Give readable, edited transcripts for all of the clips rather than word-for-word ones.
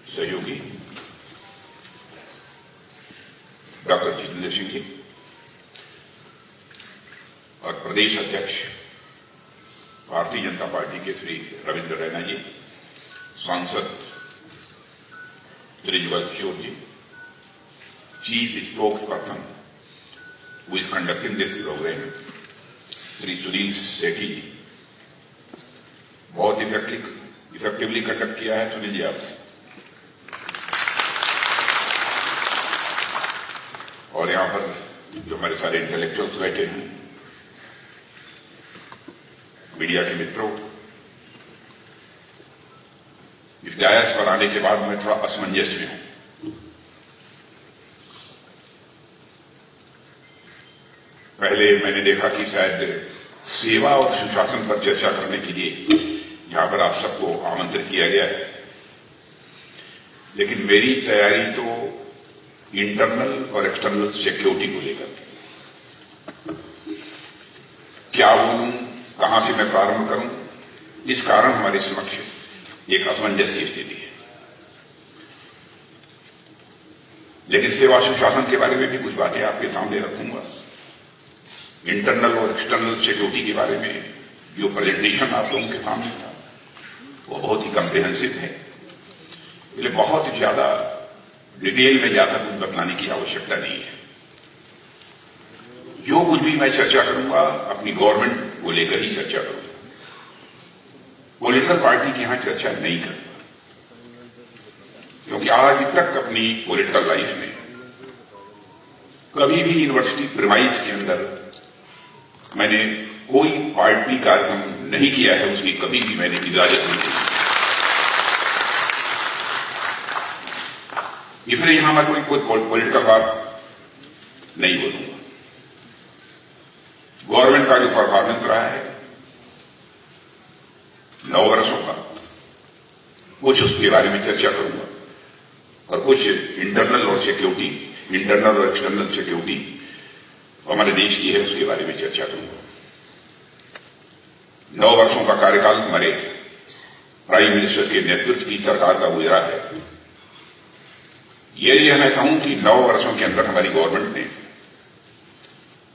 सहयोगी डॉक्टर जितेंद्र सिंह जी और प्रदेश अध्यक्ष भारतीय जनता पार्टी के श्री रविंद्र रैना जी, सांसद Shri Jugal Kishore ji, chief spokesperson who is conducting this programme Shri Sunil Sethi ji, बहुत इफेक्टिवली कंडक्ट किया है सुनील जी आपसे। और यहां पर जो हमारे सारे इंटेलेक्चुअल्स बैठे हैं, मीडिया के मित्रों, इस डायस पर आने के बाद मैं थोड़ा असमंजस में हूं। पहले मैंने देखा कि शायद सेवा और सुशासन पर चर्चा करने के लिए यहां पर आप सबको आमंत्रित किया गया है, लेकिन मेरी तैयारी तो इंटरनल और एक्सटर्नल सिक्योरिटी को लेकर थी। क्या बोलूं, कहां से मैं प्रारंभ करूं, इस कारण हमारे समक्ष एक असमंजस की स्थिति है। लेकिन सेवा सुशासन के बारे में भी कुछ बातें आपके सामने रखूंगा। इंटरनल और एक्सटर्नल सिक्योरिटी के बारे में जो प्रेजेंटेशन आप लोगों के सामने था वो बहुत ही कम्प्रिहेंसिव है, इसलिए बहुत ज्यादा डिटेल में जाकर कुछ बतलाने की आवश्यकता नहीं है। जो कुछ भी मैं चर्चा करूंगा अपनी गवर्नमेंट को लेकर ही चर्चा करूंगा, पॉलिटिकल पार्टी की यहां चर्चा नहीं करूंगा, क्योंकि आज तक अपनी पॉलिटिकल लाइफ में कभी भी यूनिवर्सिटी प्रीमाइस के अंदर मैंने कोई पार्टी कार्यक्रम नहीं किया है, उसकी कभी भी मैंने इजाजत नहीं दी। इसलिए यहां मैं कोई पॉलिटिकल बात नहीं बोलूंगा। गवर्नमेंट का जो परफॉर्मेंस रहा है 9 वर्षों का, कुछ उसके बारे में चर्चा करूंगा और कुछ इंटरनल और एक्सटर्नल सिक्योरिटी हमारे देश की है उसके बारे में चर्चा करूंगा। 9 वर्षों का कार्यकाल हमारे प्राइम मिनिस्टर के नेतृत्व की सरकार का गुजरा है। यही मैं कहूं कि 9 वर्षों के अंदर हमारी गवर्नमेंट ने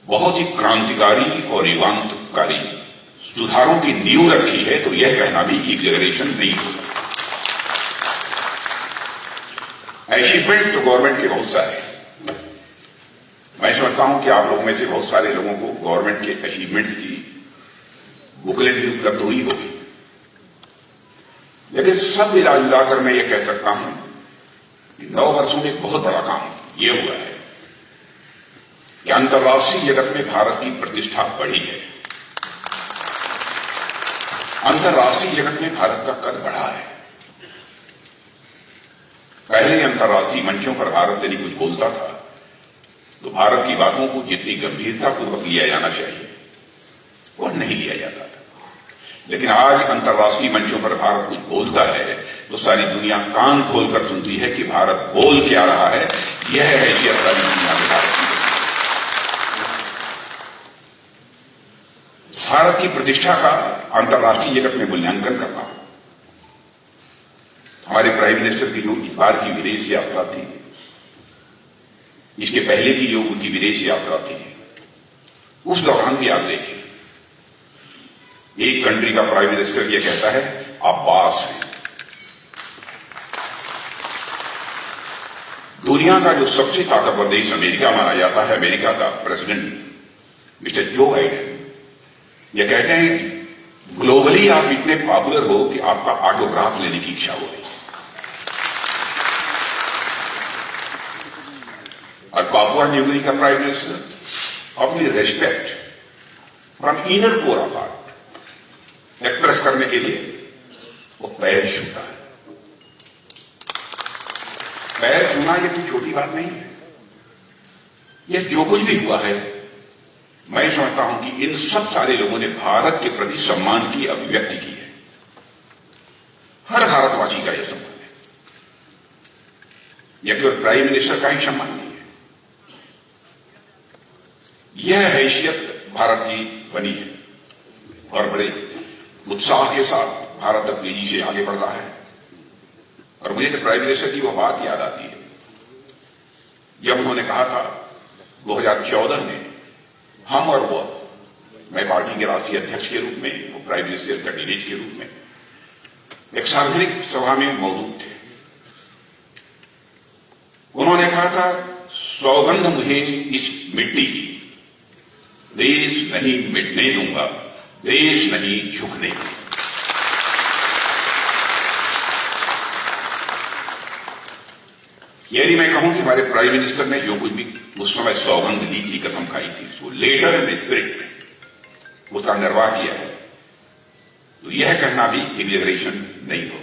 बहुत ही क्रांतिकारी और युगांतकारी सुधारों की नींव रखी है, तो यह कहना भी एग्जैगरेशन नहीं होगा। अचीवमेंट तो गवर्नमेंट के बहुत सारे, मैं समझता हूं कि आप लोगों में से बहुत सारे लोगों को गवर्नमेंट के अचीवमेंट्स की बुकलेट भी उपलब्ध हुई होगी, लेकिन सब मिलाजुलाकर मैं ये कह सकता हूं कि 9 वर्षों में एक बहुत बड़ा काम यह हुआ है कि अंतर्राष्ट्रीय जगत में भारत की प्रतिष्ठा बढ़ी है। अंतर्राष्ट्रीय जगत में भारत का कद बढ़ा है। पहले अंतर्राष्ट्रीय मंचों पर भारत यदि कुछ बोलता था तो भारत की बातों को जितनी गंभीरतापूर्वक लिया जाना चाहिए वो नहीं लिया जाता था, लेकिन आज अंतर्राष्ट्रीय मंचों पर भारत कुछ बोलता है तो सारी दुनिया कान खोलकर सुनती है कि भारत बोल क्या रहा है। यह हैसियत सारी दुनिया में भारत की प्रतिष्ठा का अंतर्राष्ट्रीय जगत में मूल्यांकन करना। हमारे प्राइम मिनिस्टर की जो इस बार की विदेश यात्रा थी, इसके पहले की जो उनकी विदेश यात्रा थी, उस दौरान भी आप देखें एक कंट्री का प्राइम मिनिस्टर यह कहता है अब्बास है। दुनिया का जो सबसे ताकतवर देश अमेरिका माना जाता है, अमेरिका का प्रेसिडेंट मिस्टर जो बाइडेन यह कहते हैं कि ग्लोबली आप इतने पॉपुलर हो कि आपका ऑटोग्राफ लेने की इच्छा हो रही है। और पापुआ न्यू गिनी का प्राइम मिनिस्टर अपनी respect from inner core of heart express करने के लिए वो पैर छूता है। पैर छूना ये कोई छोटी बात नहीं है। यह जो कुछ भी हुआ है, मैं समझता हूं कि इन सब सारे लोगों ने भारत के प्रति सम्मान की अभिव्यक्ति की है। हर भारतवासी का यह सम्मान है, यह केवल प्राइम मिनिस्टर का ही सम्मान नहीं है। यह हैसियत भारत की बनी है और बड़े उत्साह के साथ भारत अब तेजी से आगे बढ़ रहा है और मुझे तो प्राइम मिनिस्टर की वो बात याद आती है जब उन्होंने कहा था 2014 में हम और वो, मैं पार्टी के राष्ट्रीय अध्यक्ष के रूप में, वो प्राइम मिनिस्टर कैंडिडेट के रूप में एक सार्वजनिक सभा में मौजूद थे। उन्होंने कहा था, सौगंध मुझे इस मिट्टी की, देश नहीं मिटने दूंगा, देश नहीं झुकने दूंगा। यदि मैं कहूं कि हमारे प्राइम मिनिस्टर ने जो कुछ भी उस समय सौगंध ली थी, कसम खाई थी, उसको लेटर एंड स्पिरिट में उसका निर्वाह किया है, तो यह कहना भी एग्जैजरेशन नहीं होगा।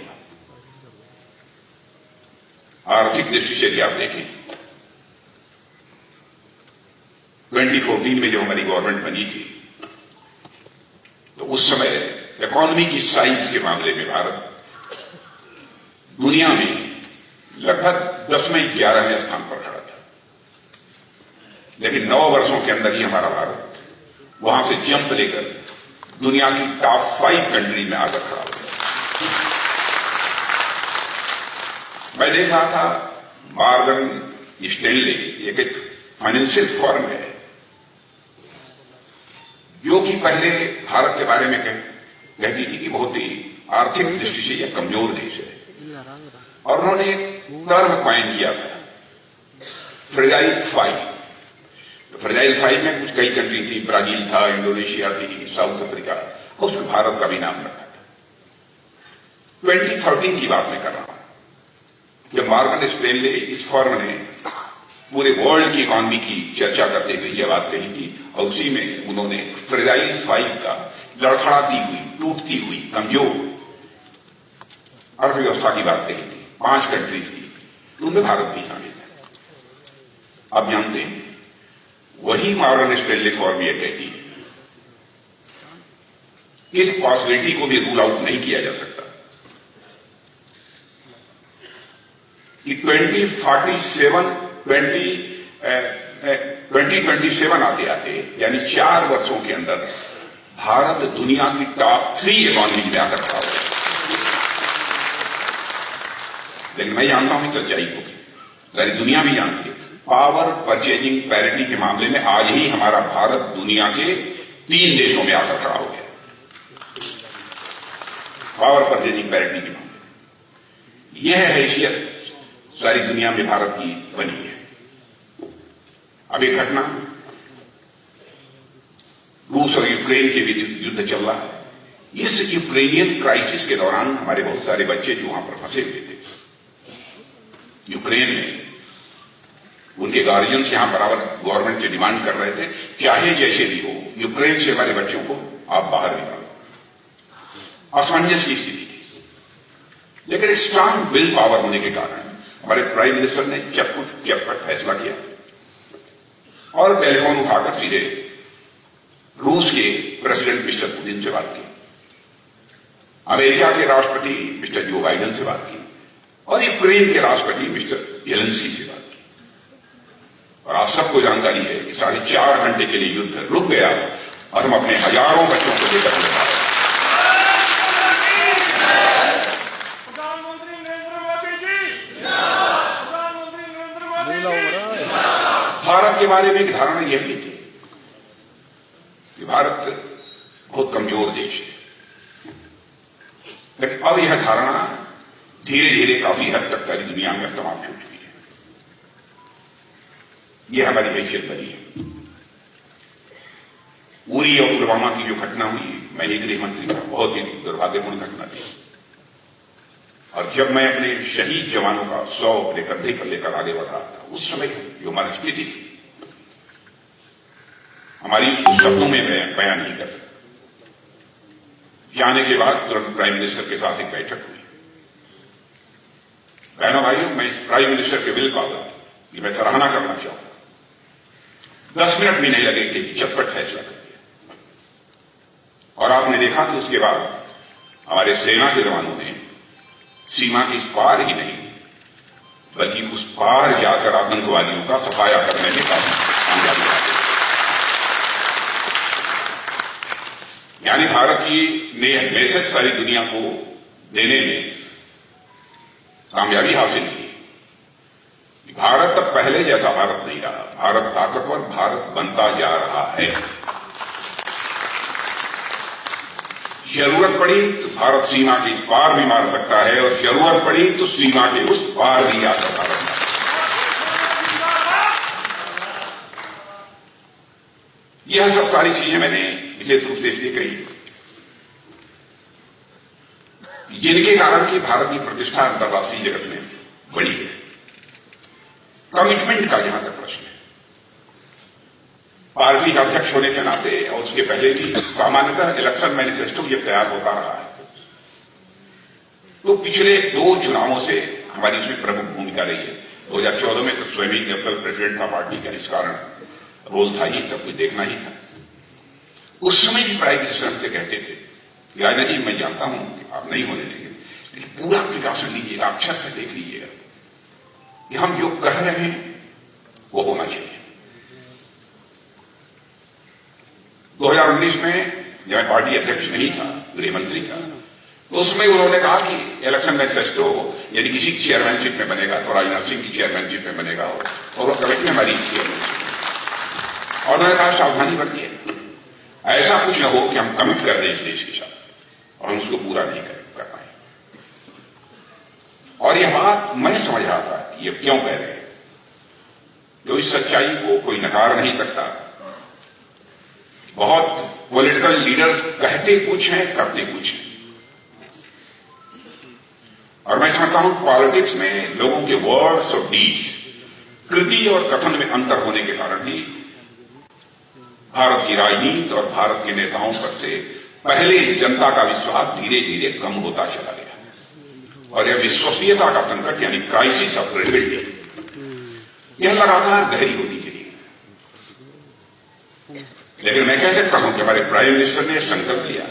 आर्थिक दृष्टि से भी आप देखें, 2014 में जब हमारी गवर्नमेंट बनी थी तो उस समय इकोनॉमी की साइज के मामले में भारत दुनिया में लगभग 10वें 11वें स्थान पर खड़ा था, लेकिन 9 वर्षों के अंदर ही हमारा भारत वहां से जंप लेकर दुनिया की टॉप 5 कंट्री में आकर खड़ा हो गया। मैं देख रहा था मॉर्गन स्टैनले, एक फाइनेंशियल फर्म है जो कि पहले भारत के बारे में कहती थी कि बहुत ही आर्थिक दृष्टि से यह कमजोर देश है, और उन्होंने एक टर्म कॉइन किया था, फ्रेजाइल 5। तो फ्रेजाइल 5 में कुछ कई कंट्री थी, ब्राजील था, इंडोनेशिया थी, साउथ अफ्रीका, उसमें भारत का भी नाम रखा था। 2013 की बात मैं कर रहा हूं, जब मॉर्गन स्टैनले, इस फर्म ने पूरे वर्ल्ड की इकोनॉमी की चर्चा करते हुए यह बात कही थी, और उसी में उन्होंने फ्रेजाइल 5 का लड़खड़ाती हुई, टूटती हुई, कमजोर अर्थव्यवस्था की बात कही थी। 5 कंट्रीज की, उनमें भारत भी शामिल है। आप जानते हैं, वही मॉर्गन स्टैनले फर्म यह कहती है, इस पॉसिबिलिटी को भी रूल आउट नहीं किया जा सकता कि 2027 आते आते, यानी 4 वर्षों के अंदर भारत दुनिया की टॉप 3 इकोनॉमी में आकर खड़ा हो। लेकिन मैं जानता हूं सच्चाई को, सारी दुनिया भी जानती है, पावर परचेजिंग पैरिटी के मामले में आज ही हमारा भारत दुनिया के 3 देशों में आकर खड़ा हो गया। पावर परचेजिंग पैरिटी के मामले में यह हैसियत सारी दुनिया में भारत की बनी है। अब एक घटना, रूस और यूक्रेन के बीच युद्ध चल रहा है। इस यूक्रेनियन क्राइसिस के दौरान हमारे बहुत सारे बच्चे जो वहां पर फंसे हुए थे यूक्रेन में, उनके गार्जियंस यहां बराबर गवर्नमेंट से डिमांड कर रहे थे, चाहे जैसे भी हो, यूक्रेन से हमारे बच्चों को आप बाहर निकालो। असमंजस की स्थिति थी, लेकिन एक स्ट्रांग विल पावर होने के कारण हमारे प्राइम मिनिस्टर ने चटपट फैसला किया और टेलीफोन उठाकर सीधे रूस के प्रेसिडेंट मिस्टर पुतिन से बात की, अमेरिका के राष्ट्रपति मिस्टर जो बाइडेन से बात की, और यूक्रेन के राष्ट्रपति मिस्टर जेलेंस्की से बात की। और आप सबको जानकारी है कि 4.5 घंटे के लिए युद्ध रुक गया और हम अपने हजारों बच्चों को लेकर भारत के बारे में एक धारणा यह भी थी कि भारत बहुत कमजोर देश है, लेकिन अब यह धारणा धीरे धीरे काफी हद तक सारी दुनिया में समाप्त हो चुकी है। यह हमारी हैसियत बनी है। उरी और पुलवामा की जो घटना हुई, मैं ही गृह मंत्री था, बहुत ही दुर्भाग्यपूर्ण घटना थी, और जब मैं अपने शहीद जवानों का 100 अपने कंधे पर लेकर आगे बढ़ रहा था, उस समय जो हमारी स्थिति थी, हमारी उसको शब्दों में बयान नहीं कर सकता। जाने के बाद तुरंत प्राइम मिनिस्टर के साथ एक बैठक हुई। बहनों भाइयों, मैं इस प्राइम मिनिस्टर के विल पावर की मैं सराहना करना चाहूंगा। 10 मिनट भी नहीं लगे कि चटपट फैसला कर दिया, और आपने देखा कि उसके बाद हमारे सेना के जवानों ने सीमा की इस पार ही नहीं, बल्कि उस पार जाकर आतंकवादियों का सफाया करने में कामयाबी हासिल। यानी भारत की ने मैसेज सारी दुनिया को देने में कामयाबी हासिल की। भारत अब पहले जैसा भारत नहीं रहा, भारत ताकतवर भारत बनता जा रहा है। जरूरत पड़ी तो भारत सीमा के इस पार भी मार सकता है और जरूरत पड़ी तो सीमा के उस पार भी आ सकता है। यह सब सारी चीजें मैंने विशेष रूप से इसलिए कही जिनके कारण कि भारत की प्रतिष्ठा अंतर्राष्ट्रीय जगत में बढ़ी है। कमिटमेंट का जहां तक प्रश्न है, पार्टी का अध्यक्ष होने के नाते और उसके पहले भी सामान्यतः इलेक्शन मैनिफेस्टो जब तैयार होता रहा है तो पिछले 2 चुनावों से हमारी इसमें प्रमुख भूमिका रही है। 2014 में तो स्वयं ही नेशनल प्रेसिडेंट था पार्टी का, इस कारण रोल था ही, सब कुछ देखना ही था। उस समय भी प्राइम मिनिस्टर हमसे कहते थे कि राजा जी मैं जानता हूं कि आप नहीं होने देंगे, लेकिन पूरा प्रिकॉशन लीजिएगा, अक्षर से देख लीजिएगा कि हम जो कह रहे हैं वो होना चाहिए। 2019 में जब मैं पार्टी अध्यक्ष नहीं था, गृह मंत्री था, तो उसमें उन्होंने कहा कि इलेक्शन मैनिफेस्टो यदि किसी की चेयरमैनशिप में बनेगा तो राजनाथ सिंह की चेयरमैनशिप में बनेगा और वो कमेटी हमारी चेयरमैनशिप। और उन्होंने कहा सावधानी बरतिए, ऐसा कुछ न हो कि हम कमिट कर दें इस देश के साथ और हम उसको पूरा नहीं कर पाए। और यह बात मैं समझ रहा था कि ये क्यों कह रहे हैं, तो इस सच्चाई को कोई नकार नहीं सकता। बहुत पॉलिटिकल लीडर्स कहते कुछ हैं, करते कुछ हैं, और मैं समझता हूं पॉलिटिक्स में लोगों के वर्ड्स और डीड्स, कृति और कथन में अंतर होने के कारण ही भारत की राजनीति और भारत के नेताओं पर से पहले जनता का विश्वास धीरे धीरे कम होता चला गया और यह विश्वसनीयता का संकट यानी क्राइसिस ऑफ क्रेडिबिलिटी यह लगातार गहरी होनी चाहिए। लेकिन मैं कह सकता हूं कि हमारे प्राइम मिनिस्टर ने संकल्प लिया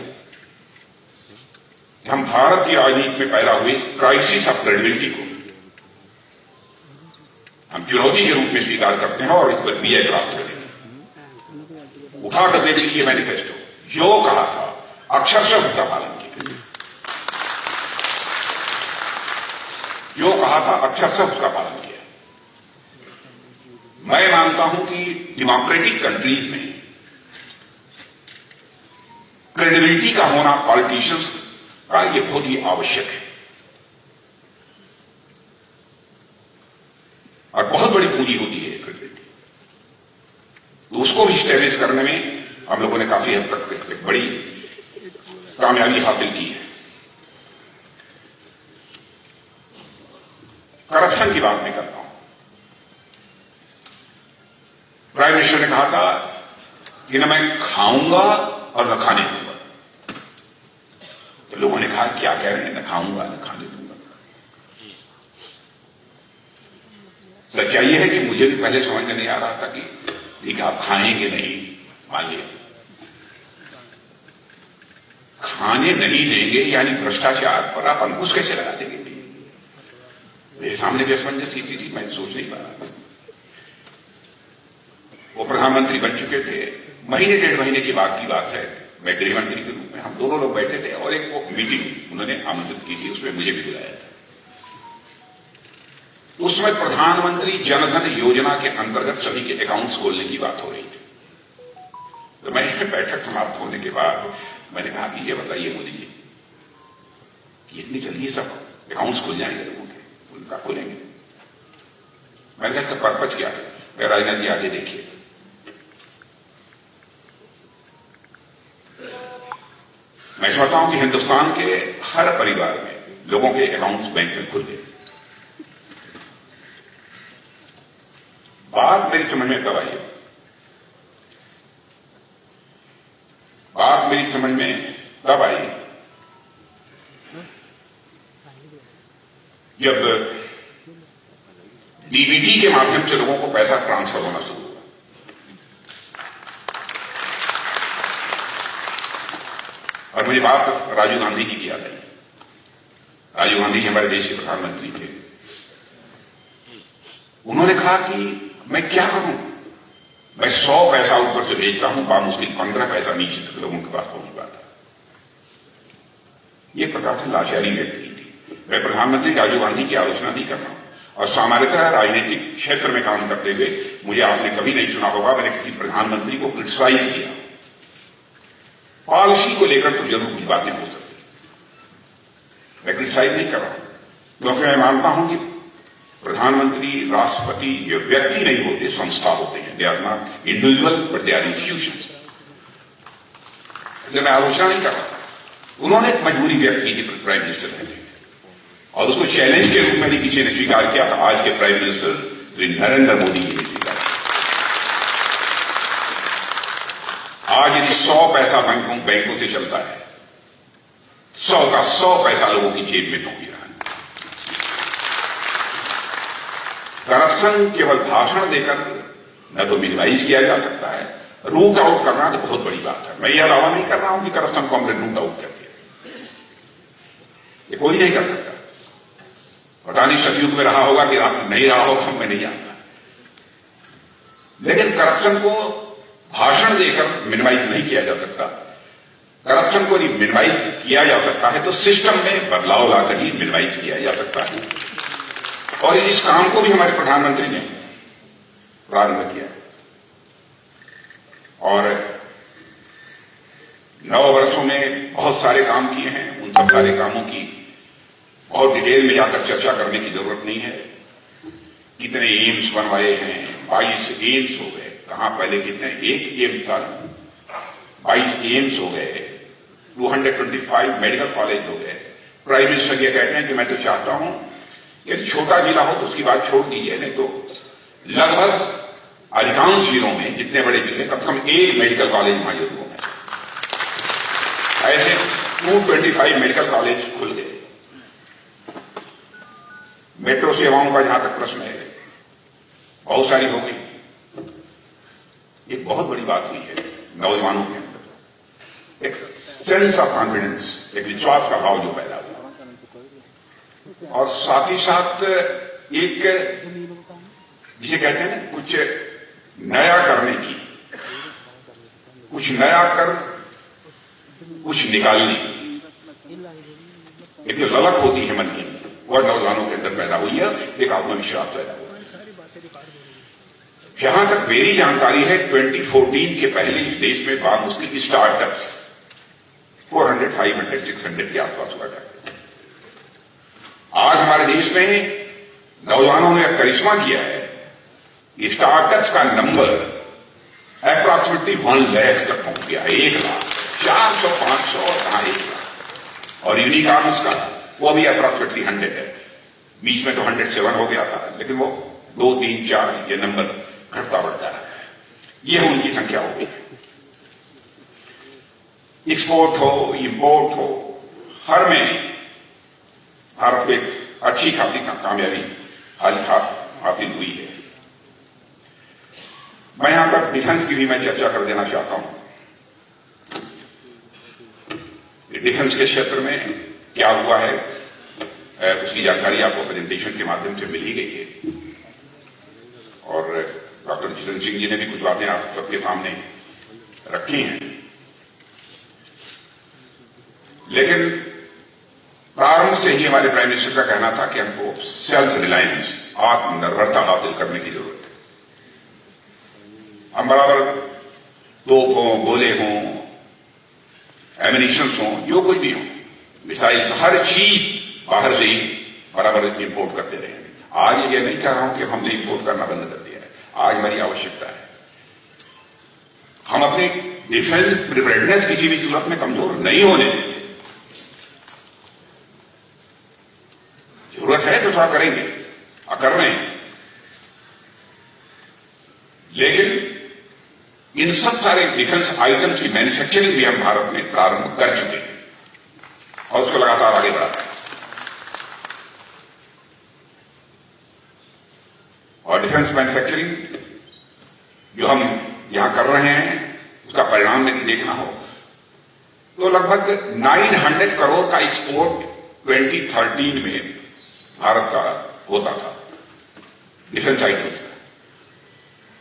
कि हम भारत की राजनीति में पैदा हुई इस क्राइसिस ऑफ क्रेडिबिलिटी को हम चुनौती के रूप में स्वीकार करते हैं और इस पर विजय प्राप्त करेंगे। उठाकर देख लीजिए मैनिफेस्टो, जो कहा था अक्षरशः उसका पालन किया, जो कहा था अक्षरशः उसका पालन किया। मैं मानता हूं कि डेमोक्रेटिक कंट्रीज में क्रेडिबिलिटी का होना पॉलिटिशियंस का ये बहुत ही आवश्यक है और बहुत बड़ी पूंजी होती है क्रेडिबिलिटी। तो उसको भी स्टैब्लिश करने में हम लोगों ने काफी हद तक एक बड़ी कामयाबी हासिल की है। करप्शन की बात नहीं करता हूं। प्राइम मिनिस्टर ने कहा था कि न मैं खाऊंगा और न खाने दूंगा। तो लोगों ने कहा क्या कह रहे हैं, न खाऊंगा न खाने दूंगा। सच्चाई है कि मुझे भी पहले समझ में नहीं आ रहा था कि ठीक है आप खाएंगे नहीं, मान लिया खाने नहीं देंगे यानी भ्रष्टाचार पर आप अंकुश कैसे लगा देंगे? मेरे सामने भी असमंजस की थी, मैं सोच नहीं पा रहा। वो प्रधानमंत्री बन चुके थे, महीने 1.5 महीने की बात है, मैं गृह मंत्री के रूप में हम दोनों लोग बैठे थे और एक वो मीटिंग उन्होंने आमंत्रित की थी, उसमें मुझे भी बुलाया था। उसमें प्रधानमंत्री जनधन योजना के अंतर्गत सभी के अकाउंट्स खोलने की बात हो रही थी। तो मैंने बैठक समाप्त होने के बाद मैंने कहा कि ये बताइए मोदी जी कि इतनी जल्दी सब अकाउंट्स खुल जाएंगे लोगों के, उनका खोलेंगे? मैंने कहा सर पर्पज क्या है? कह राजनाथ जी आगे देखिए। मैं समझता हूं कि हिंदुस्तान के हर परिवार में लोगों के अकाउंट्स बैंक में खुल गए। बात मेरी समझ में कब आई? बात मेरी समझ में तब आई जब डीबीटी के माध्यम से लोगों को पैसा ट्रांसफर होना शुरू हुआ। और मुझे बात राजीव गांधी की याद आई। राजीव गांधी हमारे देश के प्रधानमंत्री थे। उन्होंने कहा कि मैं क्या करूं, मैं 100 पैसा ऊपर से भेजता हूं, बामुश्किल 15 पैसा नीचे तक लोगों के पास पहुंच पाता। ये प्रकार से लाचारी व्यक्त की थी। मैं प्रधानमंत्री राजीव गांधी की आलोचना नहीं कर रहा हूं, और सामान्यतः राजनीतिक क्षेत्र में काम करते हुए मुझे आपने कभी नहीं सुना होगा मैंने किसी प्रधानमंत्री को क्रिटिसाइज किया। पॉलिसी को लेकर तो जरूर कुछ बातें हो सकती, मैं क्रिटिसाइज नहीं कर रहा हूं, क्योंकि मैं मानता हूं कि प्रधानमंत्री, राष्ट्रपति ये व्यक्ति नहीं होते, संस्था होते हैं। They are not individual but they are institutions. मैं आलोचना नहीं कर रहा, उन्होंने एक मजबूरी व्यक्त की थी प्राइम मिनिस्टर रहने, और उसको चैलेंज के रूप में नहीं किसी ने स्वीकार किया था। आज के प्राइम मिनिस्टर श्री नरेंद्र मोदी जी ने स्वीकार किया। आज यदि 100 पैसा बैंकों से चलता है, 100 का 100 पैसा लोगों की जेब में पहुंच रहा है। करप्शन केवल भाषण देकर न तो मिनिमाइज किया जा सकता है, रूट आउट करना तो बहुत बड़ी बात है। मैं यह दावा नहीं कर रहा हूं कि करप्शन को हमने रूट आउट कर दिया, ये कोई नहीं कर सकता। पता नहीं सतयुग में रहा होगा कि नहीं रहा होगा, हम में नहीं आता। लेकिन करप्शन को भाषण देकर मिनिमाइज नहीं किया जा सकता। करप्शन को मिनिमाइज किया जा सकता है तो सिस्टम में बदलाव लाकर ही मिनिमाइज किया जा सकता है, और इस काम को भी हमारे प्रधानमंत्री ने प्रारंभ किया। और 9 वर्षों में बहुत सारे काम किए हैं। उन सब सारे कामों की बहुत डिटेल में जाकर चर्चा करने की जरूरत नहीं है। कितने एम्स बनवाए हैं, 22 एम्स हो गए। कहां पहले कितने, एक एम्स था, 22 एम्स हो गए, 225 मेडिकल कॉलेज हो गए। प्राइम मिनिस्टर ये कहते हैं कि मैं तो चाहता हूं यदि छोटा जिला हो तो उसकी बात छोड़ दीजिए, नहीं तो लगभग अधिकांश जिलों में, जितने बड़े जिले, कम से कम एक मेडिकल कॉलेज वहां जरूर होगा। ऐसे 225 मेडिकल कॉलेज खुल गए। मेट्रो सेवाओं का जहां तक प्रश्न है, बहुत सारी हो गई। एक बहुत बड़ी बात हुई है नौजवानों के अंदर, एक सेंस ऑफ कॉन्फिडेंस, एक विश्वास का भाव जो पैदा हुआ, और साथ ही साथ एक जिसे कहते हैं ना, कुछ नया करने की, कुछ नया कर कुछ निकालने की एक जो ललक होती है मन की, वह नौजवानों के अंदर पैदा हुई है। एक आत्मविश्वास पैदा हुआ। जहां तक मेरी जानकारी है, 2014 के पहले इस देश में बहुत मुश्किल स्टार्टअप्स 400, 500, 600 के आसपास हुआ करते। आज हमारे देश में नौजवानों ने करिश्मा किया है। स्टार्टअप्स का नंबर अप्रॉक्सिमेटली 1 लाख तक पहुंच गया है। 1 लाख, 400, 500 और कहां 1 लाख। और यूनिकॉर्न्स का वो भी अप्रॉक्सिमेटली 100 है। बीच में तो 107 हो गया था, लेकिन वो 2, 3, 4 ये नंबर घटता बढ़ता रहा है। ये उनकी संख्या हो गई। एक्सपोर्ट हो, इंपोर्ट हो, हर में भारत को एक अच्छी खासी कामयाबी हासिल हुई है। मैं यहां पर डिफेंस की भी मैं चर्चा कर देना चाहता हूं। डिफेंस के क्षेत्र में क्या हुआ है, उसकी जानकारी आपको प्रेजेंटेशन के माध्यम से मिल ही गई है, और डॉक्टर जितेंद्र सिंह जी ने भी कुछ बातें आप सबके सामने रखी हैं। लेकिन प्रारंभ से ही हमारे प्राइम मिनिस्टर का कहना था कि हमको सेल्फ रिलायंस, आत्मनिर्भरता हासिल करने की जरूरत है। हम बराबर तोप हों, गोले हों, एमिनिशंस हों, जो कुछ भी हो, मिसाइल, हर चीज बाहर से ही बराबर इंपोर्ट करते रहे। आज ये नहीं कह रहा हूं कि हमने इंपोर्ट करना बंद कर दिया है। आज हमारी आवश्यकता है हम अपनी डिफेंस प्रिपेयर्डनेस किसी भी सूरत में कमजोर नहीं होने देंगे। जरूरत है तो थोड़ा करेंगे, कर रहे हैं, लेकिन इन सब सारे डिफेंस आइटम्स की मैन्युफैक्चरिंग भी हम भारत में प्रारंभ कर चुके हैं और उसको लगातार आगे बढ़ा रहे हैं। और डिफेंस मैन्युफैक्चरिंग जो हम यहां कर रहे हैं, उसका परिणाम यदि देखना हो तो लगभग 900 करोड़ का एक्सपोर्ट 2013 में भारत का होता था डिफेंस आइटम्स का।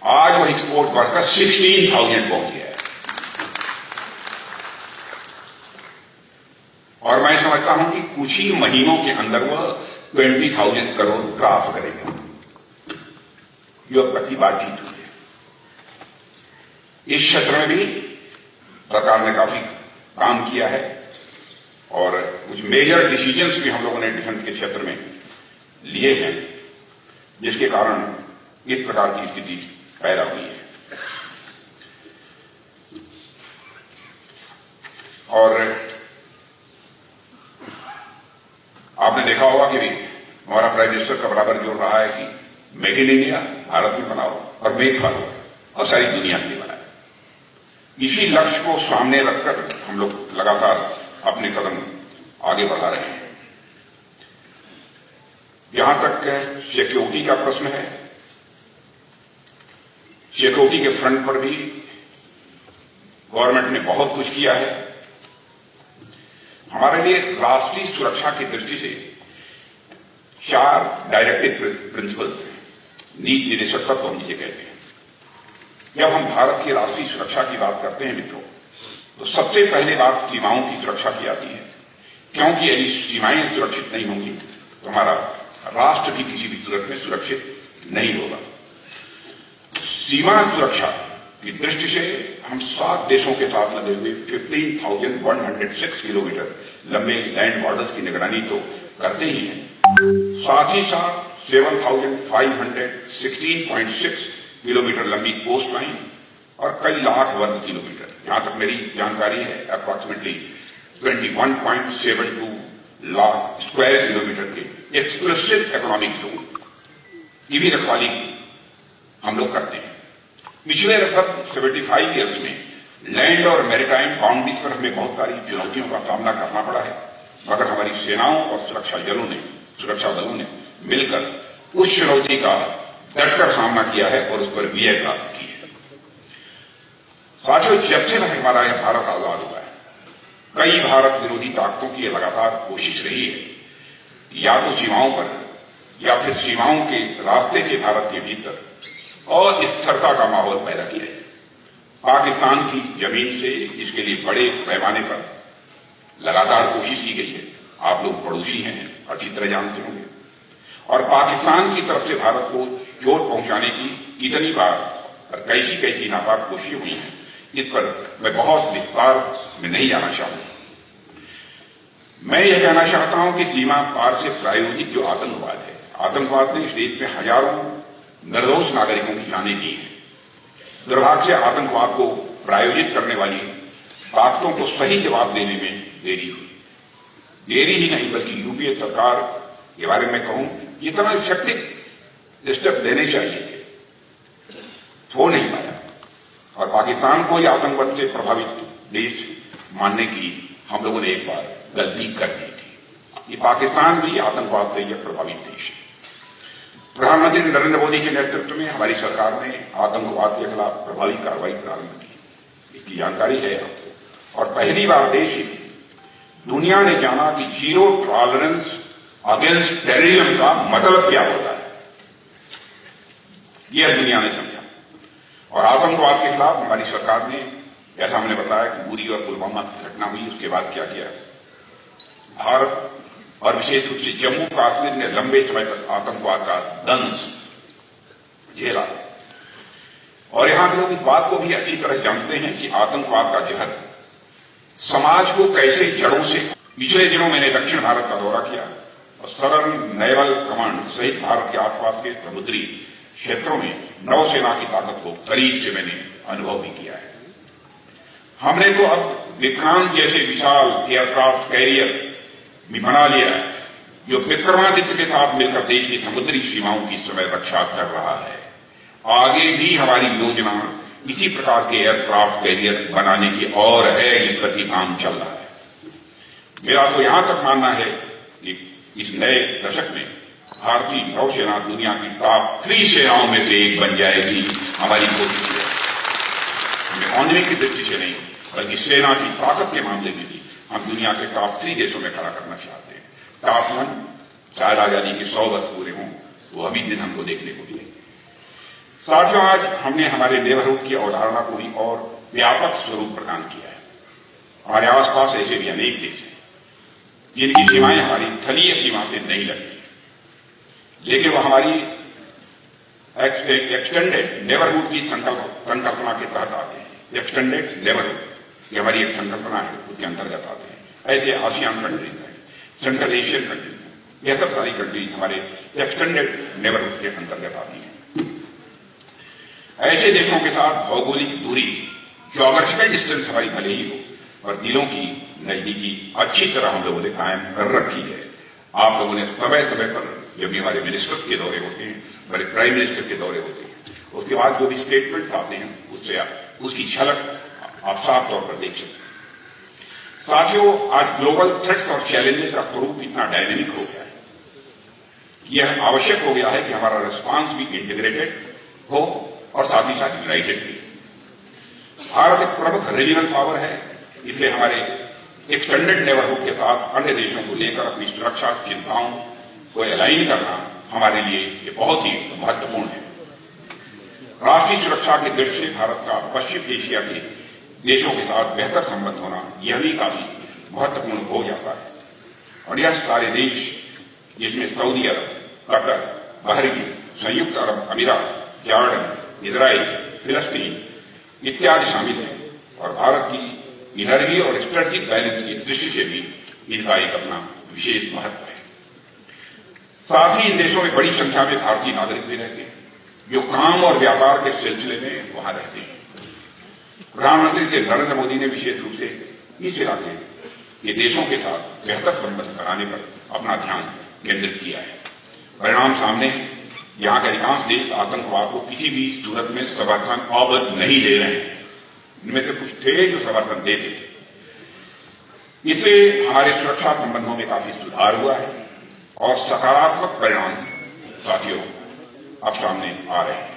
आज वह एक्सपोर्ट बढ़कर 16,000 पहुंच गया है। और मैं समझता हूं कि कुछ कुछ ही महीनों के अंदर वह 20,000 करोड़ क्रॉस करेगा। ये अब तक की बातचीत हुई है। इस क्षेत्र में भी सरकार ने काफी काम किया है और कुछ मेजर डिसीजंस भी हम लोगों ने डिफेंस के क्षेत्र में लिए हैं, जिसके कारण इस प्रकार की स्थिति पैदा हुई है। और आपने देखा होगा कि हमारा प्राइम मिनिस्टर का बराबर जोर रहा है कि मेक इन इंडिया, भारत में बनाओ, और मेक फॉर और सारी दुनिया के लिए बनाए। इसी लक्ष्य को सामने रखकर हम लोग लगातार अपने कदम आगे बढ़ा रहे हैं। यहां तक सिक्योरिटी का प्रश्न है, सिक्योरिटी के फ्रंट पर भी गवर्नमेंट ने बहुत कुछ किया है। हमारे लिए राष्ट्रीय सुरक्षा की दृष्टि से 4 डायरेक्टिव प्रिंसिपल्स हैं, नीति निर्देशक तत्व हम इसे कहते हैं। जब हम भारत की राष्ट्रीय सुरक्षा की बात करते हैं मित्रों, तो सबसे पहले बात सीमाओं की सुरक्षा की आती है, क्योंकि यदि सीमाएं सुरक्षित नहीं होंगी तो हमारा राष्ट्र भी किसी भी सूरत में सुरक्षित नहीं होगा। सीमा सुरक्षा की दृष्टि से हम 7 देशों के साथ लगे हुए 15,106 किलोमीटर लंबे लैंड बॉर्डर्स की निगरानी तो करते ही हैं, साथ ही साथ 7,516.6 किलोमीटर लंबी कोस्ट लाइन और कई लाख वर्ग किलोमीटर, जहां तक मेरी जानकारी है अप्रॉक्सीमेटली 21.72 लाख स्क्वायर किलोमीटर के एक्सक्लूसिव इकोनॉमिक जोन की भी रखवाली हम लोग करते हैं। पिछले लगभग 75 ईयर्स में लैंड और मैरीटाइम बाउंड्रीज पर हमें बहुत सारी चुनौतियों का सामना करना पड़ा है, मगर हमारी सेनाओं और सुरक्षा दलों ने मिलकर उस चुनौती का डटकर सामना किया है और उस पर विजय प्राप्त की है। साथियों, जब से हमारा यह भारत आजाद हुआ है, कई भारत विरोधी ताकतों की लगातार कोशिश रही है कि या तो सीमाओं पर या फिर सीमाओं के रास्ते से भारत के भीतर अस्थिरता का माहौल पैदा किया है। पाकिस्तान की जमीन से इसके लिए बड़े पैमाने पर लगातार कोशिश की गई है। आप लोग पड़ोसी हैं, अच्छी तरह जानते होंगे। और पाकिस्तान की तरफ से भारत को चोट पहुंचाने की कितनी बार और कैसी नापाक कोशिशें हुई हैं, इस पर मैं बहुत विस्तार में नहीं जाना चाहूंगा। मैं यह कहना चाहता हूं कि सीमा पार से प्रायोजित जो आतंकवाद है, आतंकवाद ने इस देश में हजारों निर्दोष नागरिकों की जानें ली हैं। दुर्भाग्य से आतंकवाद को प्रायोजित करने वाली ताकतों को सही जवाब देने में देरी हुई। देरी ही नहीं बल्कि यूपीए सरकार के बारे में कहूं, इतना इफेक्टिव स्टेप लेने चाहिए थे, हो नहीं पाया। और पाकिस्तान को यह आतंकवाद से प्रभावित देश मानने की हम लोगों ने एक बार गलती कर दी थी। ये पाकिस्तान भी आतंकवाद से यह प्रभावित देश है। प्रधानमंत्री नरेंद्र मोदी के नेतृत्व में हमारी सरकार ने आतंकवाद के खिलाफ प्रभावी कार्रवाई प्रारंभ की, इसकी जानकारी है आपको। और पहली बार देश में दुनिया ने जाना कि जीरो टॉलरेंस अगेंस्ट टेररिज्म का मतलब क्या होता है, यह दुनिया ने समझा। और आतंकवाद के खिलाफ हमारी सरकार ने, जैसा हमने बताया कि उरी और पुलवामा की घटना हुई, उसके बाद क्या किया, भारत और विशेष रूप से जम्मू कश्मीर ने लंबे समय तक आतंकवाद का दंश झेला है। और यहां के लोग इस बात को भी अच्छी तरह जानते हैं कि आतंकवाद का जहर समाज को कैसे जड़ों से। पिछले दिनों मैंने दक्षिण भारत का दौरा किया और सदर्न नेवल कमांड सहित भारत के आसपास के समुद्री क्षेत्रों में नौसेना की ताकत को करीब से मैंने अनुभव भी किया है। हमने तो अब विक्रांत जैसे विशाल एयरक्राफ्ट कैरियर भी बना लिया है, जो विक्रमादित्य के साथ मिलकर देश की समुद्री सीमाओं की समय रक्षा कर रहा है। आगे भी हमारी योजना इसी प्रकार के एयरक्राफ्ट कैरियर बनाने की और है, इस पर भी काम चल रहा है। मेरा तो यहां तक मानना है कि इस नए दशक में भारतीय नौसेना दुनिया की टॉप 3 सेनाओं में से एक बन जाएगी। हमारी कोशिश है औंधने की दृष्टि से नहीं, बल्कि सेना की ताकत के मामले में भी हम दुनिया के टॉप 3 देशों में खड़ा करना चाहते हैं। टॉप 1 शायद आजादी के 100 वर्ष पूरे हों, वो अभी दिन हमको देखने को मिले। साथियों, आज हमने हमारे नेबरहुड की अवधारणा को भी और व्यापक स्वरूप प्रदान किया है। हमारे आसपास ऐसे भी अनेक देश हैं जिनकी सीमाएं हमारी थलीय सीमा से नहीं लगती, लेकिन वो हमारी एक्सटेंडेड नेबरहुड की संकल्पना के तहत आते हैं। एक्सटेंडेड नेबरहुड ये हमारी एक संकल्पना है, उसके अंतर्गत आते हैं। ऐसे आसियान कंट्रीज हैं, सेंट्रल एशियन कंट्रीज हैं, यह सब सारी कंट्रीज हमारे एक्सटेंडेड नेबरहुड के अंतर्गत आती हैं। ऐसे देशों के साथ भौगोलिक दूरी, ज्योग्राफिकल डिस्टेंस हमारी भले ही हो, और दिलों की नजदीकी अच्छी तरह हम लोगों ने कायम कर रखी है। आप लोगों ने समय समय पर जब भी हमारे मिनिस्टर्स के दौरे होते हैं, हमारे प्राइम मिनिस्टर के दौरे होते हैं, उसके बाद जो भी स्टेटमेंट आते हैं उससे उसकी झलक आप साफ तौर पर देख सकते हैं। साथियों, आज ग्लोबल थ्रेट्स और चैलेंजेस का स्वरूप इतना डायनेमिक हो गया है, यह आवश्यक हो गया है कि हमारा रिस्पांस भी इंटीग्रेटेड हो और साथ ही साथ यूनाइटेड भी। भारत एक प्रमुख रीजनल पावर है, इसलिए हमारे एक्सटेंडेड नेबरहुड के साथ अन्य देशों को लेकर अपनी सुरक्षा चिंताओं को अलाइन करना हमारे लिए ये बहुत ही महत्वपूर्ण है। राष्ट्रीय सुरक्षा की दृष्टि से भारत का पश्चिम एशिया के देशों के साथ बेहतर संबंध होना यह भी काफी महत्वपूर्ण हो जाता है। और यह सारे देश जिसमें सऊदी अरब, कतर, बहरीन, संयुक्त अरब अमीरात, जॉर्डन, इजराइल, फिलिस्तीन इत्यादि शामिल हैं, और भारत की एनर्जी और स्ट्रेटेजिक बैलेंस की दृष्टि से भी इनका एक अपना विशेष महत्व है। साथ ही इन देशों में बड़ी संख्या में भारतीय नागरिक भी रहते हैं, जो काम और व्यापार के सिलसिले में वहां रहते हैं। प्रधानमंत्री श्री नरेंद्र मोदी ने विशेष रूप से इस इलाके के देशों के साथ बेहतर संबंध बनाने पर अपना ध्यान केंद्रित किया है। परिणाम सामने है, यहाँ के अधिकांश देश आतंकवाद को किसी भी सूरत में समर्थन अब नहीं दे रहे हैं। इनमें से कुछ थे जो समर्थन देते थे। इससे हमारे सुरक्षा संबंधों में काफी सुधार हुआ है और सकारात्मक परिणाम साथियों अब सामने आ रहे हैं।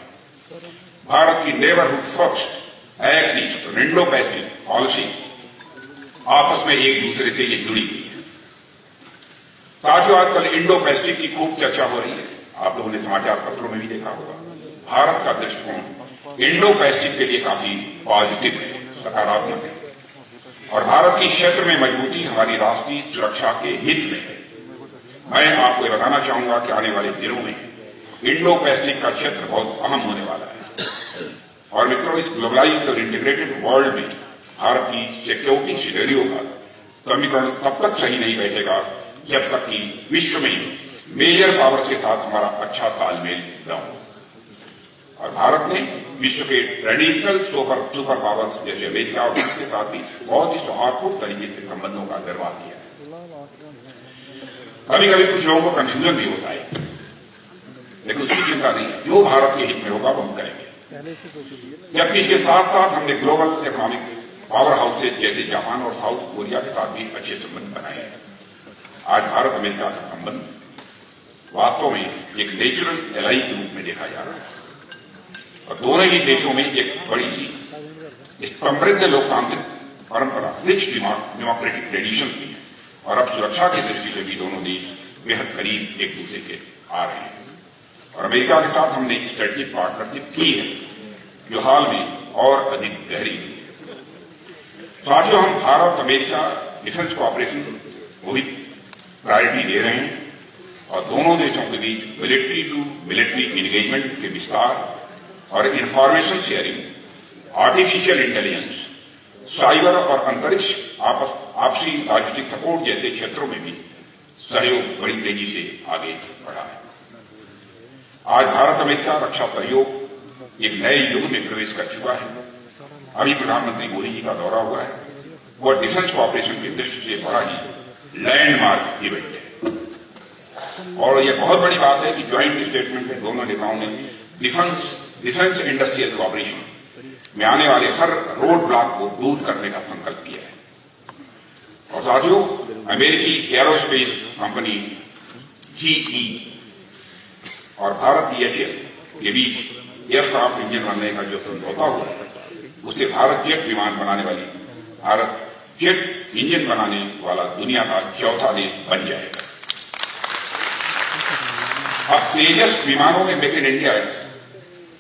भारत की neighbourhood first act east Indo Pacific policy आपस में एक दूसरे से ये जुड़ी हुई है। साथियों, आजकल इंडो पैसिफिक की खूब चर्चा हो रही है, आप लोगों ने समाचार पत्रों में भी देखा होगा। भारत का दृष्टिकोण इंडो पैसिफिक के लिए काफी पॉजिटिव है, सकारात्मक है, और भारत की क्षेत्र में मजबूती हमारी राष्ट्रीय सुरक्षा के हित में है। मैं आपको ये बताना चाहूंगा कि आने वाले दिनों में इंडो पैसिफिक का क्षेत्र बहुत अहम होने वाला है। और मित्रों, इस ग्लोबलाइज्ड और इंटीग्रेटेड वर्ल्ड में भारत की सिक्योरिटी सिनेरियो का समीकरण तब तक सही नहीं बैठेगा जब तक कि विश्व में मेजर पावर्स के साथ हमारा अच्छा तालमेल न हो। और भारत ने विश्व के ट्रेडिशनल सुपर पावर्स जैसे अमेरिका और रूस के साथ भी बहुत ही सौहार्दपूर्ण तरीके से संबंधों का निर्वाह किया है। कभी कभी कुछ लोगों को कंफ्यूजन भी होता है, लेकिन उसकी चिंता नहीं है, जो भारत के हित में होगा वो हम करेंगे। जबकि इसके साथ साथ हमने ग्लोबल इकोनॉमिक पावर हाउसेज जैसे जापान और साउथ कोरिया के साथ भी अच्छे संबंध बनाए हैं। आज भारत अमेरिका का संबंध वास्तव में एक नेचुरल एलाई के रूप में देखा जा रहा है, और दोनों ही देशों में एक बड़ी समृद्ध लोकतांत्रिक परंपरा, रिच डेमोक्रेटिक ट्रेडिशन भी है, और अब सुरक्षा की दृष्टि से भी दोनों देश बेहद करीब एक दूसरे के आ रहे हैं। और अमेरिका के साथ हमने स्ट्रेटेजिक पार्टनरशिप की है, जो हाल में और अधिक गहरी है। साथियों, हम भारत अमेरिका डिफेंस कोऑपरेशन को भी प्रायोरिटी दे रहे हैं, और दोनों देशों के बीच मिलिट्री टू मिलिट्री एंगेजमेंट के विस्तार और information sharing, artificial intelligence, cyber और अंतरिक्ष आपसी लॉजिस्टिक सपोर्ट जैसे क्षेत्रों में भी सहयोग बड़ी तेजी से आगे बढ़ा है। आज भारत अमेरिका रक्षा सहयोग एक नए युग में प्रवेश कर चुका है। अभी प्रधानमंत्री मोदी जी का दौरा हुआ है, वह डिफेंस कोऑपरेशन की दृष्टि से बड़ा ही लैंडमार्क इवेंट है, और यह बहुत बड़ी बात है कि ज्वाइंट स्टेटमेंट में दोनों नेताओं ने डिफेंस इंडस्ट्रियल कोऑपरेशन में आने वाले हर रोड ब्लॉक को दूर करने का संकल्प किया है। और साथियों, अमेरिकी एरोस्पेस कंपनी GE और भारत EHL के बीच एयरक्राफ्ट इंजन बनने का जो समझौता हुआ है, उससे भारत जेट विमान बनाने वाली भारत जेट इंजन बनाने वाला दुनिया का चौथा देश बन जाएगा। अब तेजस विमानों में मेक इन इंडिया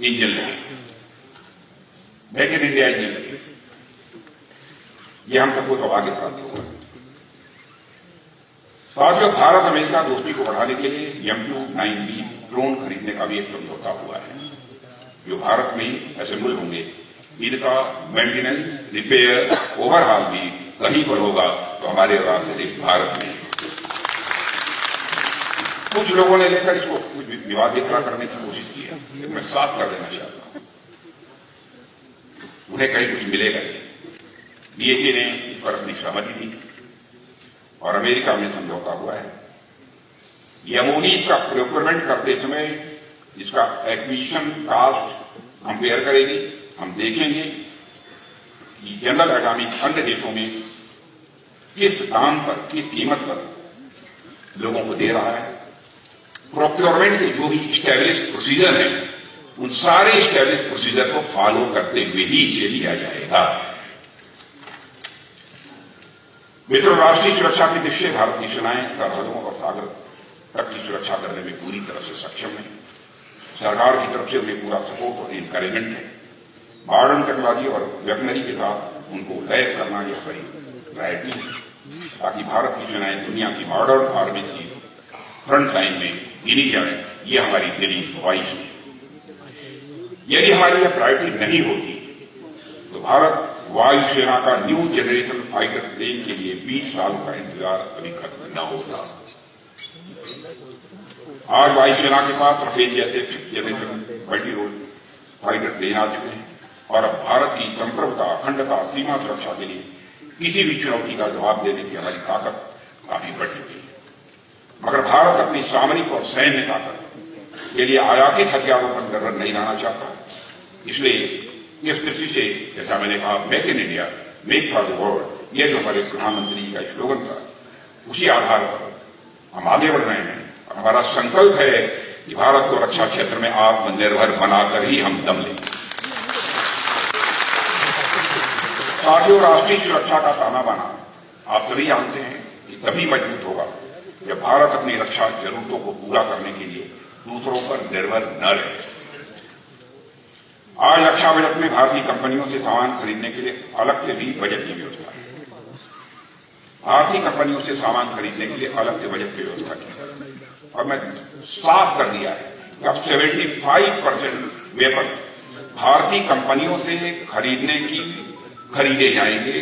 इंजन लगे, मेक इन इंडिया इंजन लगे, ये हम सबको सौभाग्य प्राप्त होगा। साथियों, भारत अमेरिका दोस्ती को बढ़ाने के लिए MQ-9B ड्रोन खरीदने का भी एक समझौता हुआ है, जो भारत में ही असेंबल होंगे। इनका मेंटेनेंस, रिपेयर, ओवरहॉल भी कहीं पर होगा तो हमारे राष्ट्रीय भारत में। कुछ लोगों ने लेकर इसको कुछ विवादित करने की कोशिश की है, लेकिन मैं साफ कर देना चाहता हूं, उन्हें कहीं कुछ मिलेगा नहीं। DHA ने इस पर अपनी सहमति दी और अमेरिका में समझौता हुआ है। MOD इसका प्रोक्योरमेंट करते समय इसका एक्विजिशन कॉस्ट कंपेयर करेगी। हम देखेंगे कि जनरल एटॉमिक अन्य देशों में किस दाम पर, किस कीमत पर लोगों को दे रहा है। प्रोक्योरमेंट के जो भी स्टैब्लिश प्रोसीजर है, उन सारे स्टैब्लिश प्रोसीजर को फॉलो करते हुए ही इसे लिया जाएगा। मित्रों, राष्ट्रीय सुरक्षा की दृष्टि से भारत की सेनाएं सरहदों और सागर तक की सुरक्षा करने में पूरी तरह से सक्षम है। सरकार की तरफ से उन्हें पूरा सपोर्ट और इंकरेजमेंट है। मॉडर्न टेक्नोलॉजी और वेपनरी के साथ उनको लैस करना यह बड़ी प्रायोरिटी है, ताकि भारत की सेनाएं दुनिया की मॉडर्न आर्मी की फ्रंट लाइन में गिनी जाए। ये हमारी दिली ख्वाहिश है। यदि हमारी यह प्रायोरिटी नहीं होती तो भारत वायुसेना का न्यू जनरेशन फाइटर प्लेन के लिए 20 साल का इंतजार अभी खत्म न होगा। आज वायुसेना के पास राफेल जैसे 5th generation multi role fighter plane आ चुके हैं और अब भारत की संप्रभुता, अखंडता, सीमा सुरक्षा के लिए किसी भी चुनौती का जवाब देने की हमारी ताकत काफी बढ़ चुकी है। मगर भारत अपनी सामरिक और सैन्य ताकत के लिए आयातित हथियारों पर निर्भर नहीं रहना चाहता। इसलिए इस दृष्टि से, जैसा मैंने कहा, make in India, make for the world, यह जो हमारे प्रधानमंत्री का स्लोगन था, उसी आधार पर हम आगे बढ़ रहे हैं। और हमारा संकल्प है कि भारत को रक्षा क्षेत्र में आत्मनिर्भर बनाकर ही हम दम लेंगे। साथियों, राष्ट्रीय सुरक्षा का ताना बाना आप सभी जानते हैं कि तभी मजबूत होगा जब भारत अपनी रक्षा जरूरतों को पूरा करने के लिए दूसरों पर निर्भर न रहे। आज रक्षा बजट में भारतीय कंपनियों से सामान खरीदने के लिए अलग से भी बजट की व्यवस्था है। भारतीय कंपनियों से सामान खरीदने के लिए अलग से बजट की व्यवस्था की और मैं साफ कर दिया है कि अब 75% वेपन भारतीय कंपनियों से खरीदे जाएंगे।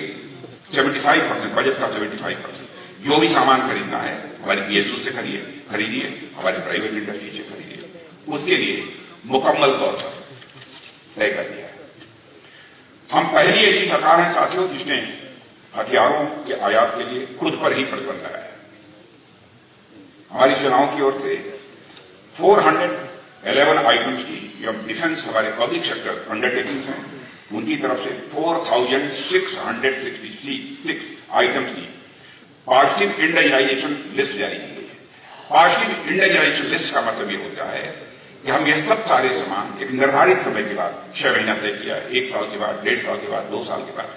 75% बजट का 75% जो भी सामान खरीदना है हमारी PSU से खरीदिए, हमारी प्राइवेट इंडस्ट्री से खरीदिए, उसके लिए मुकम्मल तौर पर तय कर दिया है। हम पहली ऐसी सरकार है साथियों जिसने हथियारों के आयात के लिए खुद पर ही प्रतिबंध लगाया है। हमारी सेनाओं की ओर से 411 आइटम्स की जो डिफेंस हमारे पब्लिक सेक्टर अंडरटेकिंग्स हैं, उनकी तरफ से 4666 आइटम्स की पॉजिटिव इंडाइजेशन लिस्ट जारी की गई है। पॉजिटिव इंडाइजेशन लिस्ट का मतलब ये होता है कि हम ये सब सारे सामान एक निर्धारित समय के बाद, 6 महीना तय किया, 1 साल के बाद, 1.5 साल के बाद, 2 साल के बाद,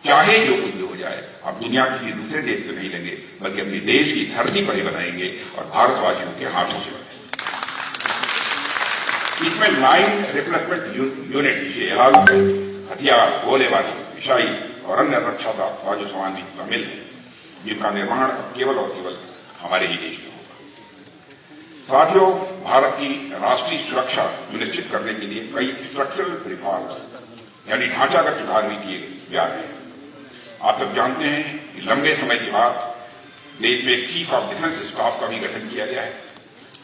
चाहे जो कुछ भी हो जाए, आप दुनिया किसी दूसरे देश से नहीं लेंगे, बल्कि अपने देश की धरती पर ही बनाएंगे और भारतवासियों के हाथों से बनाएंगे। इसमें 9 रिप्लेसमेंट यूनिट जिसे हथियार, गोलेबारी, मिसाइल और अन्य रक्षा साजो सामान भी शामिल है, जिनका निर्माण केवल और केवल हमारे ही देश में होगा। साथियों, भारत की राष्ट्रीय सुरक्षा सुनिश्चित करने के लिए कई स्ट्रक्चरल रिफॉर्म्स यानी ढांचागत सुधार भी किए जा रहे हैं। आप सब जानते हैं कि लंबे समय के बाद देश में चीफ ऑफ डिफेंस स्टाफ का भी गठन किया गया है।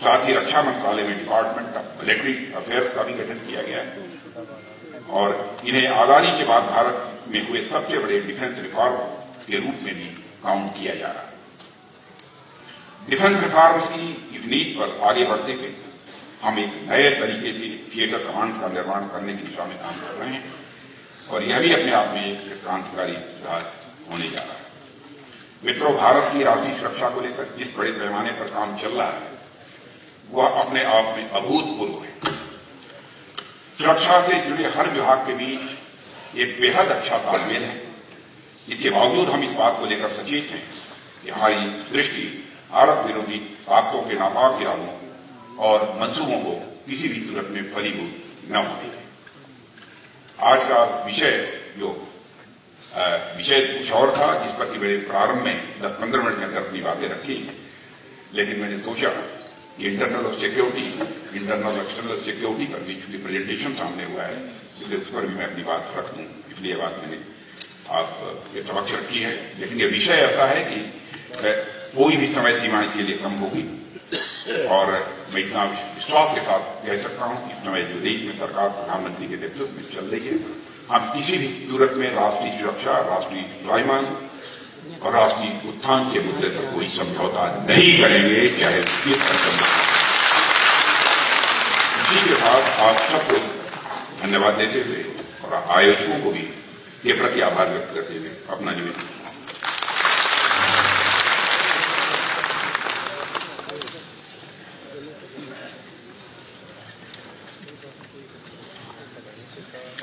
साथ ही रक्षा मंत्रालय में डिपार्टमेंट ऑफ मिलिट्री अफेयर्स का भी गठन किया गया है और इन्हें आजादी के बाद भारत में हुए सबसे बड़े डिफेंस रिफॉर्म के रूप में भी काउंट किया जा रहा है। डिफेंस रिफॉर्म्स की इस नीति पर आगे बढ़ते हुए हम एक नए तरीके से थिएटर कमांड का निर्माण करने की दिशा में काम कर रहे हैं और यह भी अपने आप में एक क्रांतिकारी सुधार होने जा रहा है। मित्रों, भारत की राष्ट्रीय सुरक्षा को लेकर जिस बड़े पैमाने पर काम चल रहा है वह अपने आप में अभूतपूर्व है। सुरक्षा से जुड़े हर विभाग के बीच एक बेहद अच्छा तालमेल है। इसके बावजूद हम इस बात को लेकर सचेत हैं कि हमारी दृष्टि भारत विरोधी ताकतों के नापाक इरादों और मंसूबों को किसी भी सूरत में फलीभूत न होने दें। आज का विषय जो विषय कुछ और था जिस पर कि मेरे प्रारंभ में 10-15 मिनट के अंदर अपनी बातें रखी, लेकिन मैंने सोचा कि इंटरनल और एक्सटर्नल सिक्योरिटी पर भी चूंकि प्रेजेंटेशन सामने हुआ है, इसलिए उस पर भी मैं अपनी बात रख दूं, इसलिए ये बात मैंने आपके समक्ष रखी है। लेकिन ये विषय ऐसा है कि कोई भी समय सीमा इसके लिए कम होगी, और मैं इतना विश्वास के साथ कह सकता हूं कि इस समय जो देश में सरकार प्रधानमंत्री के नेतृत्व में चल रही है, हम किसी भी सूरत में राष्ट्रीय सुरक्षा, राष्ट्रीय स्वाभिमान और राष्ट्रीय उत्थान के मुद्दे पर कोई समझौता नहीं करेंगे, चाहे इसी के साथ आप सबको धन्यवाद देते हुए और आयोजकों को भी के प्रति आभार व्यक्त करते हुए अपना निवेदन।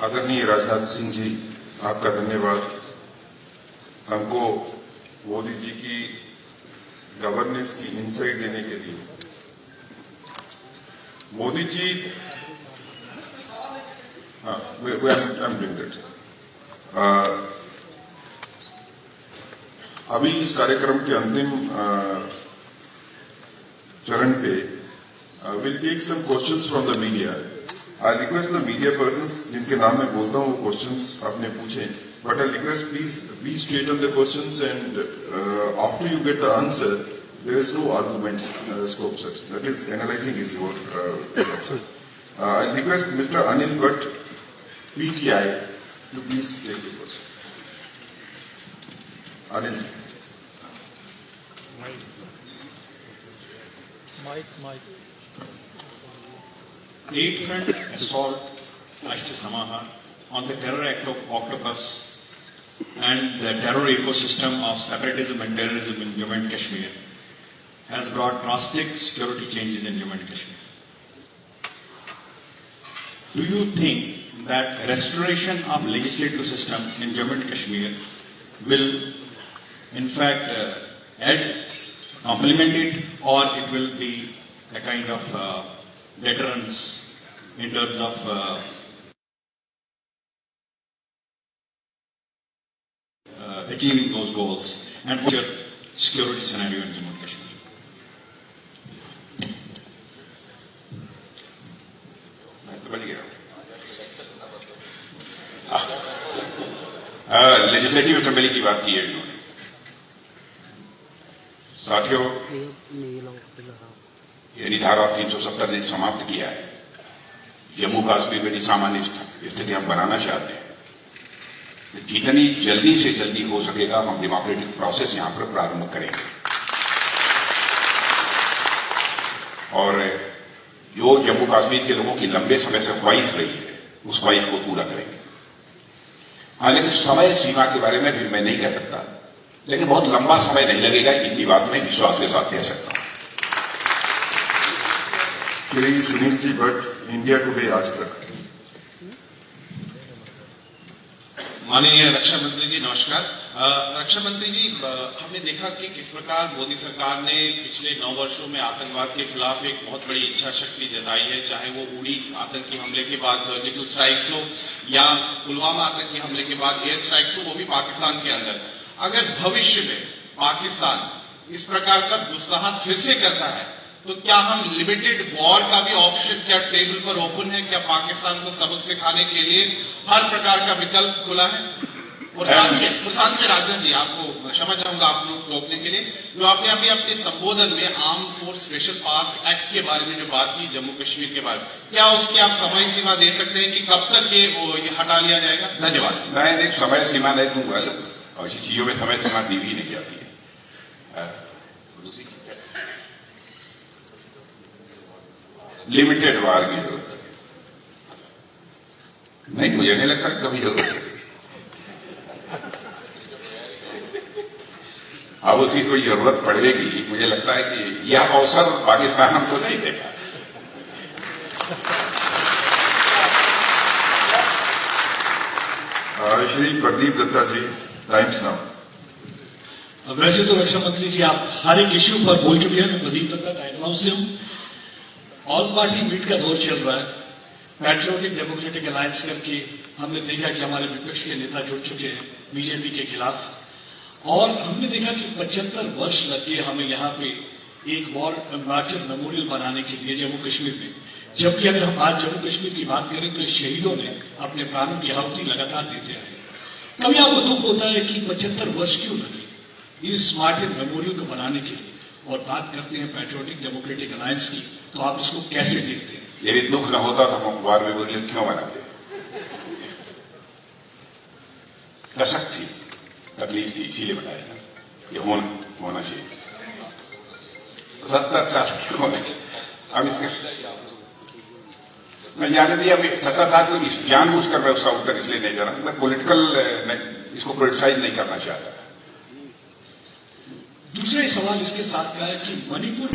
आदरणीय राजनाथ सिंह जी, आपका धन्यवाद हमको मोदी जी की गवर्नेंस की इनसाइट देने के लिए। Modi ji, I'm doing that. अभी इस कार्यक्रम के अंतिम चरण पे will take some questions from the media. I request the media persons जिनके नाम मैं बोलता हूँ वो क्वेश्चंस आपने पूछे, but I request please be straight on the questions and after you get the answer there is no arguments scope such. That is analyzing his work. I request Mr. Anil Bhatt, PTI, to please take the question. Anil. Mike. 8-front assault Rashtra Samaha on the terror act of Octopus and the terror ecosystem of separatism and terrorism in Jammu and Kashmir has brought drastic security changes in Jammu and Kashmir. Do you think that restoration of legislative system in Jammu and Kashmir will in fact complement it, or it will be a kind of deterrence in terms of achieving those goals, and what's your security scenario in Jammu and Kashmir? Legislative assembly की बात की है इन्होंने। साथियों, यानी धारा 370 ने समाप्त किया है। जम्मू कश्मीर में सामान्य स्थिति हम बनाना चाहते हैं। जितनी जल्दी से जल्दी हो सकेगा हम डेमोक्रेटिक प्रोसेस यहां पर प्रारंभ करेंगे, और जो जम्मू कश्मीर के लोगों की लंबे समय से ख्वाहिश रही है उस ख्वाहिश को पूरा करेंगे। हाँ, लेकिन समय सीमा के बारे में भी मैं नहीं कह सकता, लेकिन बहुत लंबा समय नहीं लगेगा, इतनी बात मैं विश्वास के साथ कह सकता हूं। श्री सुनील जी भट्ट, इंडिया टुडे आज तक। माननीय रक्षा मंत्री जी नमस्कार। रक्षा मंत्री जी, हमने देखा कि किस प्रकार मोदी सरकार ने पिछले 9 वर्षों में आतंकवाद के खिलाफ एक बहुत बड़ी इच्छा शक्ति जताई है, चाहे वो उड़ी आतंकी हमले के बाद सर्जिकल स्ट्राइक्स हो या पुलवामा आतंकी हमले के बाद एयर स्ट्राइक्स हो, वो भी पाकिस्तान के अंदर। अगर भविष्य में पाकिस्तान इस प्रकार का दुस्साहस फिर से करता है तो क्या हम लिमिटेड वॉर का भी ऑप्शन क्या टेबल पर ओपन है? क्या पाकिस्तान को सबक सिखाने के लिए हर प्रकार का विकल्प खुला है? और साथ में राजनाथ जी, आपको क्षमा चाहूंगा आप लोग रोकने के लिए, जो आपने अभी अपने संबोधन में arm force special powers act के बारे में जो बात की जम्मू कश्मीर के बारे में, क्या उसकी आप समय सीमा दे सकते हैं कि कब तक ये हटा लिया जाएगा? धन्यवाद। मैं समय सीमा नहीं दूंगा, और ऐसी चीजों में समय सीमा दी भी नहीं जाती है। दूसरी चीज लिमिटेड वार की जरूरत नहीं, मुझे नहीं लगता कभी जरूरत है। अब उसकी कोई जरूरत पड़ेगी, मुझे लगता है कि यह अवसर पाकिस्तान हमको नहीं देगा। श्री प्रदीप दत्ता जी, टाइम्स नाउ। वैसे तो रक्षा मंत्री जी आप हर एक इश्यू पर बोल चुके हैं। मैं प्रदीप दत्ता टाइम्स नाउ से हूं। ऑल पार्टी मीट का दौर चल रहा है। पैट्रियोटिक डेमोक्रेटिक अलायंस करके हमने देखा कि हमारे विपक्ष के नेता जुड़ चुके हैं। बीजेपी के खिलाफ। और हमने देखा कि 75 वर्ष लग गए हमें यहाँ पे एक वॉर मार्चर मेमोरियल बनाने के लिए जम्मू कश्मीर में, जबकि अगर हम आज जम्मू कश्मीर की बात करें तो इस शहीदों ने अपने प्राणों की आहुति लगातार देते आए। कभी आपको दुख होता है कि 75 वर्ष क्यों लगे इस मार्टिर मेमोरियल को बनाने के लिए? और बात करते हैं पैट्रियोटिक डेमोक्रेटिक अलायंस की, तो आप इसको कैसे देखते हैं? यदि दुख न होता तो हम वॉर मेमोरियल क्यों बनाते? कसक थी, तकलीफ थी, इसीलिए बनाया ना, ये होना चाहिए। 70 साल क्यों हो गए? अब इसका मैं जाने दिया, अभी 70 साल को जानबूझ कर मैं उसका उत्तर इसलिए नहीं दे रहा, मैं पॉलिटिकल इसको क्रिटिसाइज नहीं करना चाहता। दूसरा सवाल इसके साथ का है कि मणिपुर